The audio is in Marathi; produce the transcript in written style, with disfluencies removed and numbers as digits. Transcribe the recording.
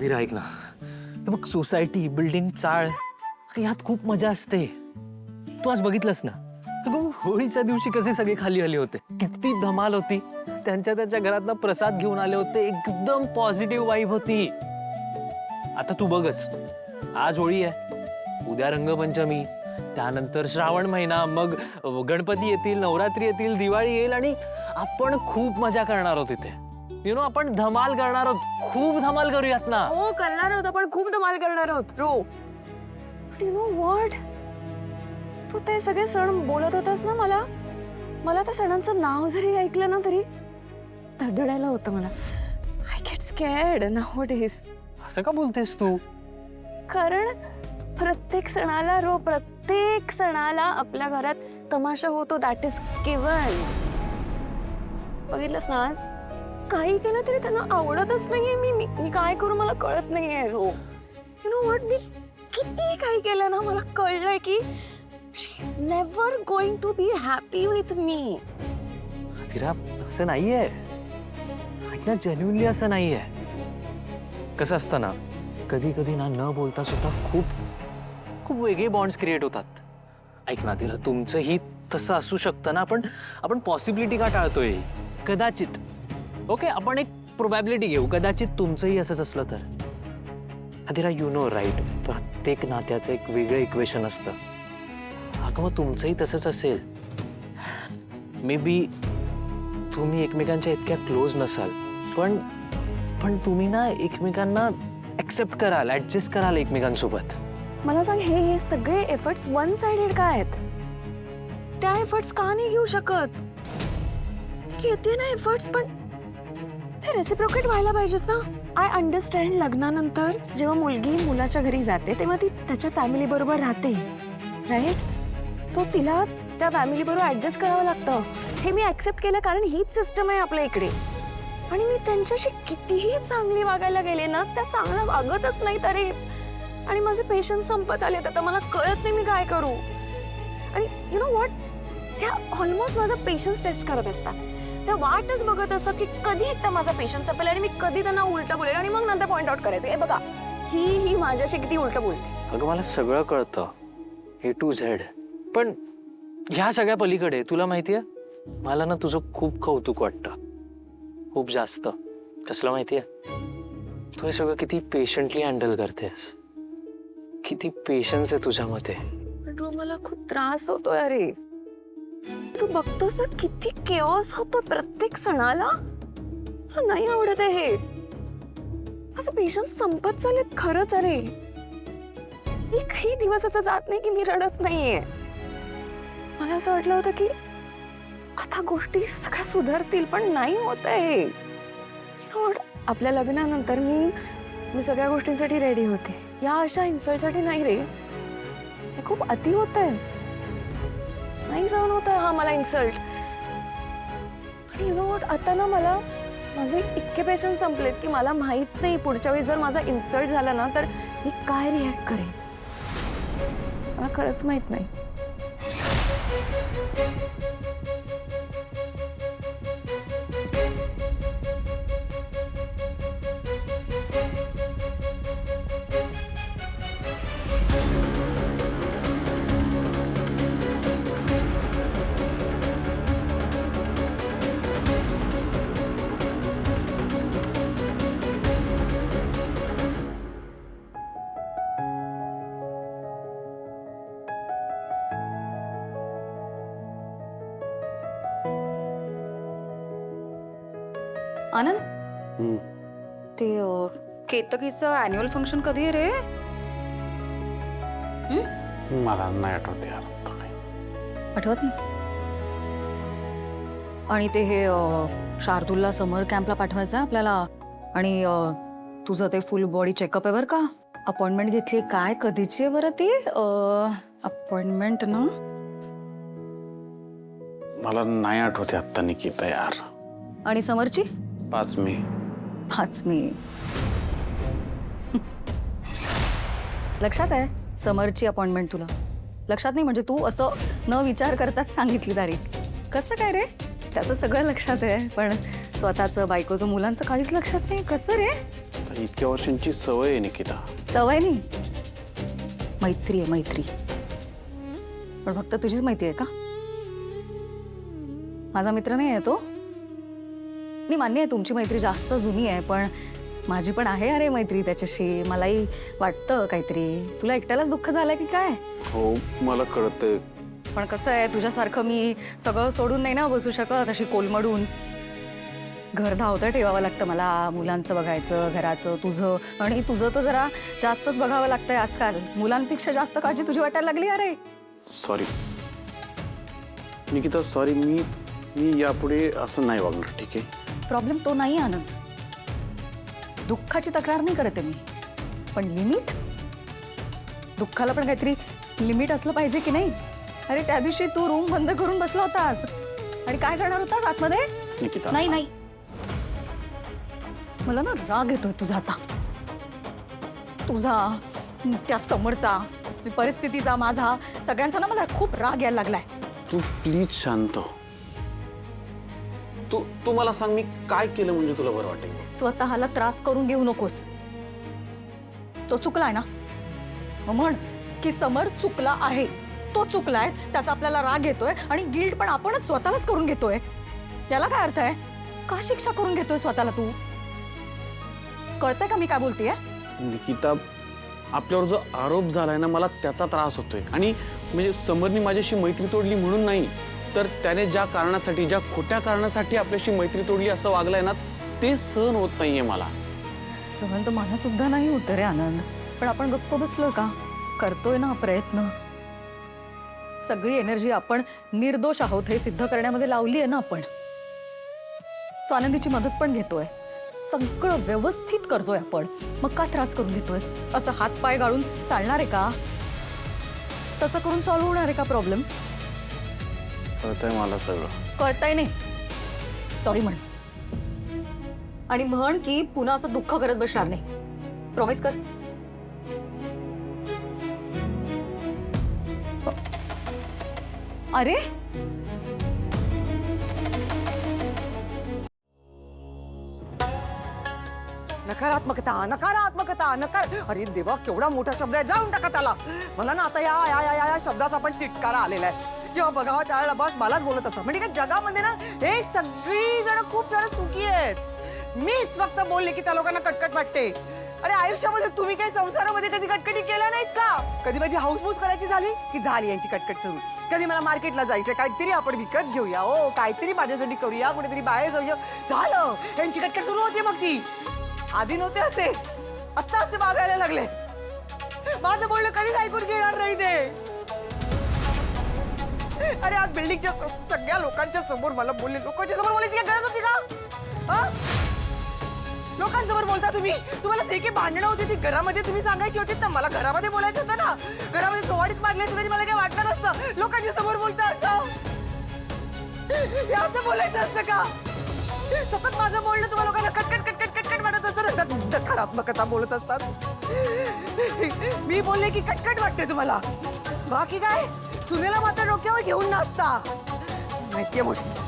धीरा ऐक ना, हे बघ सोसायटी बिल्डिंग चाळ यात खूप मजा असते. तू आज बघितलंस ना, तू होळीच्या दिवशी कसे सगळे खाली आले होते, किती धमाल होती. त्यांच्या घरातनं प्रसाद घेऊन आले होते, एकदम पॉझिटिव्ह वाईब होती. आता तू बघच, आज होळी आहे, उद्या रंगपंचमी, त्यानंतर श्रावण महिना, मग गणपती येतील, नवरात्री येतील, दिवाळी येईल आणि आपण खूप मजा करणार आहोत इथे. यु नो, आपण धमाल करणार आहोत, खूप धमाल करूयात ना. हो करणार आहोत, आपण खूप धमाल करणार आहोत रो. यू नो व्हॉट, तू ते सगळे सण बोलत होतास ना, मला त्या सणांचं नाव जरी ऐकलं ना तरी धडधडायला होतं मला. I get scared nowadays. असं का बोलतेस तू? कारण प्रत्येक सणाला आपल्या घरात तमाशा होतो. That is given. बघितलंस ना, आज काही केलं तरी त्यांना आवडतच नाहीये. मी काय करू मला कळत नाहीये रो. यु नो व्हॉट, मी किती काही केलं ना, मला कळलंय की she is never going to be happy with me. Dheera, असं नाहीये, ऐक ना, जेन्युइनली असं नाहीये. कसं असतं ना, कधी कधी ना न बोलता सुद्धा खूप खूप वेगळे बॉन्ड्स क्रिएट होतात. ऐक ना धीरा, तुमचंही तसं असू शकतं ना. आपण पॉसिबिलिटी का टाळतोय? कदाचित, ओके, आपण एक प्रोबॅबिलिटी घेऊ, कदाचित तुमचंही असंच असलं तर. धीरा, यू नो राईट, प्रत्येक नात्याचं एक वेगळं इक्वेशन असतं. अगं मग तुमचंही तसंच असेल. मे बी तुम्ही एकमेकांच्या इतक्या क्लोज नसाल, पण तुम्ही ना एकमेकांना ऍक्सेप्ट कराल, ऍडजस्ट कराल एकमेकांसोबत. मला सांग, हे सगळे एफर्ट्स वन साइडेड का आहेत? त्या एफर्ट्स का नाही घेऊ शकत? घेते ना एफर्ट्स, पण ते रेसिप्रोकेट व्हायला पाहिजेत ना. आय अंडरस्टँड, लग्नानंतर जेव्हा मुलगी मुलाच्या घरी जाते तेव्हा ती त्याच्या फॅमिली बरोबर राहते, राईट? सो तिला त्या फॅमिली बरोबर ऍडजस्ट करावं लागतं. हे मी ऍक्सेप्ट केलं, कारण हीच सिस्टम आहे आपल्या इकडे. आणि मी त्यांच्याशी कितीही चांगली वागायला गेले ना, त्या चांगलं वागतच नाही तरी. आणि माझे पेशन्स संपत आले, तर मला कळत नाही मी काय करू. आणि यु नो व्हॉट, त्या ऑलमोस्ट माझा पेशन्स टेस्ट करत असतात. त्या वाटच बघत असतात की कधी एकदा माझा पेशन्स संपेल आणि मी कधी त्यांना उलटं बोलेल आणि मग नंतर पॉइंट आउट करायचं, हे बघा ही माझ्याशी किती उलटं बोलते. अगं मला सगळं कळतं, A to Z, पण ह्या सगळ्या पलीकडे तुला माहितीये, मला ना तुझं खूप कौतुक वाटतं, खूप जास्त. कसलं माहितीये, तू हे सगळं किती पेशंटली हँडल करतेस, किती पेशन्स आहे तुझ्यामध्ये. पण मला खूप त्रास होतोय. अरे तू बघतोस ना किती केओस होतो प्रत्येक सणाला. मला नाही आवडत आहे हे. माझं पेशन्स संपत चालेत खरंच. अरे एकही दिवस असं जात नाही की मी रडत नाहीये. मला असं वाटलं होतं की आता गोष्टी सगळ्या सुधारतील, पण नाही होत आहे. आपल्या लग्नानंतर मी सगळ्या गोष्टींसाठी रेडी होते. या अशा इन्सल्टसाठी नाही रे. हे खूप अति होत आहे, नाही सहन होत आहे हा मला इन्सल्ट. आणि यु नो व्हॉट, आता ना मला माझे इतके पेशन्स संपलेत की मला माहित नाही पुढच्या वेळी जर माझा इन्सल्ट झाला ना तर मी काय रिॲक्ट करेन. मला खरंच माहित नाही. आनंद, ते केतकीचं अॅन्युअल फंक्शन कधी आहे रे? मला नाही आठवत यार, आठवत नाही. आणि ते हे शार्दूलला समर कॅम्पला पाठवायचं आहे आपल्याला. आणि तुझं ते फुल बॉडी चेकअप आहे बरं का. अपॉइंटमेंट घेतली काय, कधीची आहे बरं ती अपॉइंटमेंट ना? मला नाही आठवते आत्ता निकिता यार. आणि समरची 5 मे. 5 मे लक्षात आहे? समरची अपॉइंटमेंट तुला लक्षात नाही म्हणजे तू असं न विचार करताच सांगितली तारीख. कसं काय रे? त्याचं सगळं लक्षात आहे पण स्वतःचं, बायकोचं, मुलांचं काहीच लक्षात नाही. कसं रे? इतक्या वर्षांची सवय आहे निकिता. सवय नाही, मैत्री आहे मैत्री. पण फक्त तुझीच माहिती आहे का? माझा मित्र नाही आहे तो. मी मान्य आहे तुमची मैत्री जास्त जुनी आहे, पण माझी पण आहे अरे मैत्री त्याच्याशी. मलाही वाटतं काहीतरी. तुला एकट्यालाच दुःख झालंय की काय? हो मला कळतंय. पण कसं आहे, तुझ्यासारखं मी सगळं सोडून नाही ना बसू शकत अशी कोलमडून. घर धावतं ठेवावं लागतं मला. मुलांचं बघायचं, घराचं, तुझं. आणि तुझं तर जरा जास्तच बघावं लागतंय आजकाल. मुलांपेक्षा जास्त काळजी तुझी वाटायला लागली अरे. Sorry Nikita, sorry. मी यापुढे असं नाही वागणार, ठीक आहे? प्रॉब्लेम तो नाही आनंद. दुःखाची तक्रार नाही करते मी, पण लिमिट. दुःखाला पण काहीतरी लिमिट असलं पाहिजे की नाही? अरे त्या दिवशी तू रूम बंद करून बसला होतास आणि काय करणार होतास आतमध्ये? निकिता नाही नाही, मला ना राग येतोय तुझा आता. तुझा, त्या समोरचा, परिस्थितीचा, माझा, सगळ्यांचा ना मला खूप राग यायला लागलाय. तू प्लीज शांत हो. तू मला सांग, मी काय केलं म्हणजे तुला बरं वाटेल? स्वतःला त्रास करून घेऊ नकोस. तो चुकलाय ना, मग म्हण की समर चुकला आहे. तो चुकलाय, त्याचा आपल्याला राग येतोय आणि गिल्ट पण आपणच स्वतःलाच करून घेतोय. याला काय अर्थ आहे? का शिक्षा करून घेतोय स्वतःला तू? कळतंय का मी काय बोलतेय? निकिता, आपल्यावर जो आरोप झालाय ना, मला त्याचा त्रास होतोय. आणि म्हणजे समरनी माझ्याशी मैत्री तोडली म्हणून नाही, तर त्याने ज्या कारणासाठी, ज्या खोट्या कारणासाठी आपल्याशी मैत्री तोडली असं वागलाय ना, ते सहन होत नाहीये मला. सहन तर मला सुद्धा नाही होत रे आनंद. पण आपण गप्प बसलो का? करतोय ना प्रयत्न. सगळी एनर्जी आपण निर्दोष आहोत हे सिद्ध करण्यामध्ये लावली आहे ना आपण. आनंदीची मदत पण घेतोय, सगळं व्यवस्थित करतोय आपण. मग का त्रास करून घेतोय? असं हात पाय गाळून चालणार आहे का? तसं करून सॉल्व्ह होणार आहे का प्रॉब्लेम? कळतंय मला सगळं. कळतंय नाही, सॉरी म्हण. आणि म्हण की पुन्हा असं दुःख करत बसणार नाही. प्रॉमिस कर. अरे नकारात्मकता नकारात्मकता नकार. अरे देवा, केवढा मोठा शब्द आहे. जाऊन टाका त्याला. मला ना आता या शब्दाचा पण तिटकारा आलेला आहे. जेव्हा बघावं त्यावेळेला बस मलाच बोलत असं. म्हणजे काय जगामध्ये ना हे सगळी जण खूप जण सुखी आहेत. मीच फक्त बोलले की त्या लोकांना कटकट वाटते. अरे आयुष्यामध्ये तुम्ही काही संसारामध्ये कधी कटकटी केल्या नाहीत का? कधी माझी हाऊसमूस करायची झाली की झाली यांची कटकट सुरू. कधी मला मार्केटला जायचं, काहीतरी आपण विकत घेऊया, ओ काहीतरी माझ्यासाठी करूया, कुठेतरी बाहेर जाऊया, झालं यांची कटकट सुरू होती. मग ती आधी नव्हते असे, आता असे वागायला लागले. माझं बोलणं कधीच ऐकून घेणार नाही ते. अरे आज बिल्डिंगच्या सगळ्या लोकांच्या समोर मला बोलले. लोकांच्या समोर बोलायची काय गरज होती का? लोकांसमोर बोलता तुम्ही. तुम्हाला जे काही भांडणं होती ती घरामध्ये तुम्ही सांगायची होती ना. मला घरामध्ये बोलायचं होतं ना. घरामध्ये थोडीच मागली असती तरी मला काय वाटलं नसतं. लोकांच्या समोर बोलता असं, हे असं बोलायचं असतं का? सतत माझं बोलणं तुम्हाला लोकांना कटकट कटकट कटकट वाटत असतं. नकारात्मकता बोलत असतात. मी बोलले की कटकट वाटते तुम्हाला. बाकी काय सुनेला मात्र डोक्यावर घेऊन नाचता. माहितीये मोठी